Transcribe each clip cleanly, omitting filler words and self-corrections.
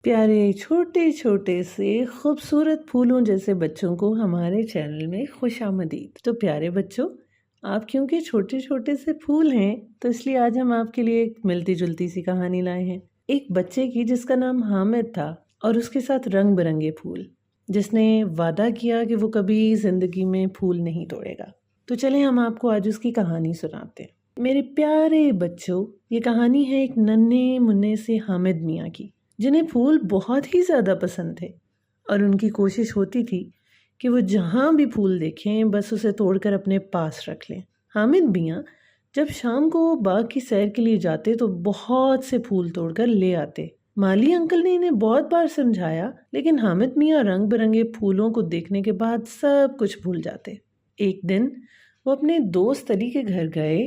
प्यारे छोटे छोटे से खूबसूरत फूलों जैसे बच्चों को हमारे चैनल में खुशामदीद। तो प्यारे बच्चों, आप क्योंकि छोटे छोटे से फूल हैं तो इसलिए आज हम आपके लिए एक मिलती जुलती सी कहानी लाए हैं। एक बच्चे की जिसका नाम हामिद था और उसके साथ रंग बिरंगे फूल, जिसने वादा किया कि वो कभी जिंदगी में फूल नहीं तोड़ेगा। तो चलें हम आपको आज उसकी कहानी सुनाते हैं। मेरे प्यारे बच्चों, ये कहानी है एक नन्हे मुन्ने से हामिद मियाँ की, जिन्हें फूल बहुत ही ज़्यादा पसंद थे और उनकी कोशिश होती थी कि वो जहाँ भी फूल देखें बस उसे तोड़कर अपने पास रख लें। हामिद मियाँ जब शाम को बाग की सैर के लिए जाते तो बहुत से फूल तोड़कर ले आते। माली अंकल ने इन्हें बहुत बार समझाया, लेकिन हामिद मियाँ रंग बिरंगे फूलों को देखने के बाद सब कुछ भूल जाते। एक दिन वो अपने दोस्त अली के घर गए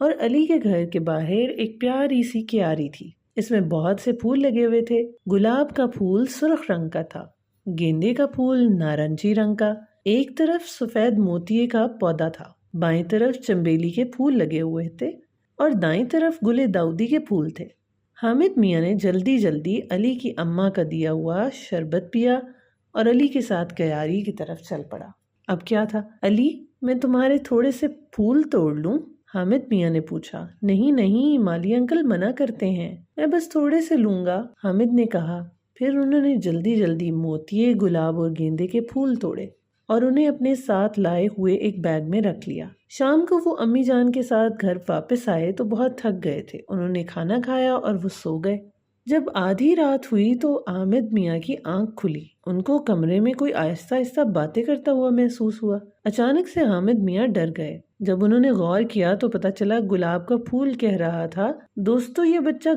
और अली के घर के बाहर एक प्यारी सी क्यारी थी। इसमें बहुत से फूल लगे हुए थे। गुलाब का फूल सुर्ख रंग का था, गेंदे का फूल नारंगी रंग का, एक तरफ सफेद मोतिये का पौधा था, बाएं तरफ चंबेली के फूल लगे हुए थे और दाईं तरफ गुले दाऊदी के फूल थे। हामिद मियाँ ने जल्दी जल्दी अली की अम्मा का दिया हुआ शरबत पिया और अली के साथ क्यारी की तरफ चल पड़ा। अब क्या था? अली, मैं तुम्हारे थोड़े से फूल तोड़ लूं? हामिद मियाँ ने पूछा। नहीं नहीं, माली अंकल मना करते हैं, मैं बस थोड़े से लूंगा, हामिद ने कहा। फिर उन्होंने जल्दी जल्दी मोतिये, गुलाब और गेंदे के फूल तोड़े और उन्हें अपने साथ लाए हुए एक बैग में रख लिया। शाम को वो अम्मी जान के साथ घर वापस आए तो बहुत थक गए थे। उन्होंने खाना खाया और वो सो गए। जब आधी रात हुई तो हामिद मियाँ की आंख खुली। उनको कमरे में कोई आहिस्ता आहिस्ता बातें करता हुआ महसूस हुआ। अचानक से हामिद मियाँ डर गए। जब उन्होंने गौर किया तो पता चला गुलाब का फूल कह रहा था, दोस्तों ये बच्चा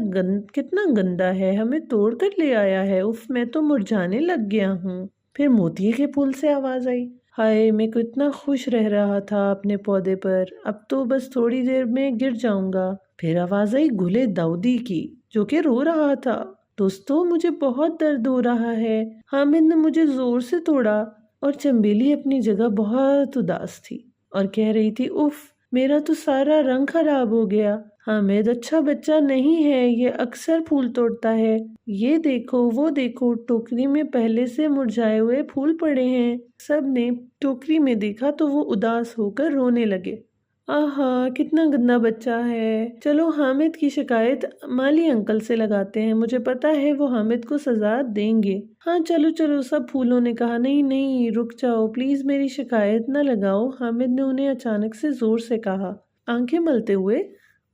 कितना गंदा है, हमें तोड़ कर ले आया है, उफ मैं तो मुरझाने लग गया हूँ। फिर मोतिये के फूल से आवाज आई, हाय मैं कितना खुश रह रहा था अपने पौधे पर, अब तो बस थोड़ी देर में गिर जाऊंगा। फिर आवाज आई गुले दाऊदी की, जो कि रो रहा था, दोस्तों मुझे बहुत दर्द हो रहा है, हामिद ने मुझे जोर से तोड़ा। और चंबेली अपनी जगह बहुत उदास थी और कह रही थी, उफ मेरा तो सारा रंग खराब हो गया, हामिद अच्छा बच्चा नहीं है, ये अक्सर फूल तोड़ता है, ये देखो वो देखो, टोकरी में पहले से मुरझाए हुए फूल पड़े हैं। सब ने टोकरी में देखा तो वो उदास होकर रोने लगे। आहा कितना गंदा बच्चा है, चलो हामिद की शिकायत माली अंकल से लगाते हैं, मुझे पता है वो हामिद को सजा देंगे। हाँ चलो चलो, सब फूलों ने कहा। नहीं नहीं रुक जाओ, प्लीज मेरी शिकायत न लगाओ, हामिद ने उन्हें अचानक से जोर से कहा। आंखें मलते हुए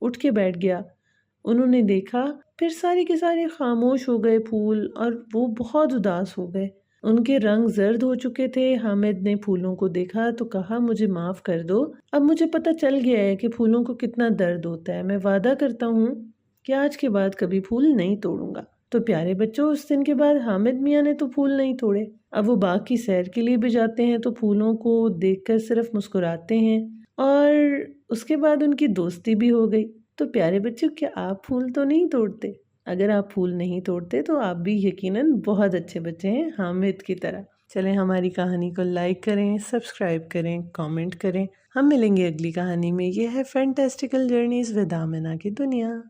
उठ के बैठ गया। उन्होंने देखा, फिर सारे के सारे खामोश हो गए फूल और वो बहुत उदास हो गए। उनके रंग जर्द हो चुके थे। हामिद ने फूलों को देखा तो कहा, मुझे माफ कर दो, अब मुझे पता चल गया है कि फूलों को कितना दर्द होता है, मैं वादा करता हूँ कि आज के बाद कभी फूल नहीं तोड़ूंगा। तो प्यारे बच्चों, उस दिन के बाद हामिद मियाँ ने तो फूल नहीं तोड़े। अब वो बाग की सैर के लिए भी जाते हैं तो फूलों को देखकर सिर्फ मुस्कुराते हैं और उसके बाद उनकी दोस्ती भी हो गई। तो प्यारे बच्चों, क्या आप फूल तो नहीं तोड़ते? अगर आप फूल नहीं तोड़ते तो आप भी यकीनन बहुत अच्छे बच्चे हैं हामिद की तरह। चलें हमारी कहानी को लाइक करें, सब्सक्राइब करें, कमेंट करें। हम मिलेंगे अगली कहानी में। यह है फैंटास्टिकल जर्नीज विद आमिना की दुनिया।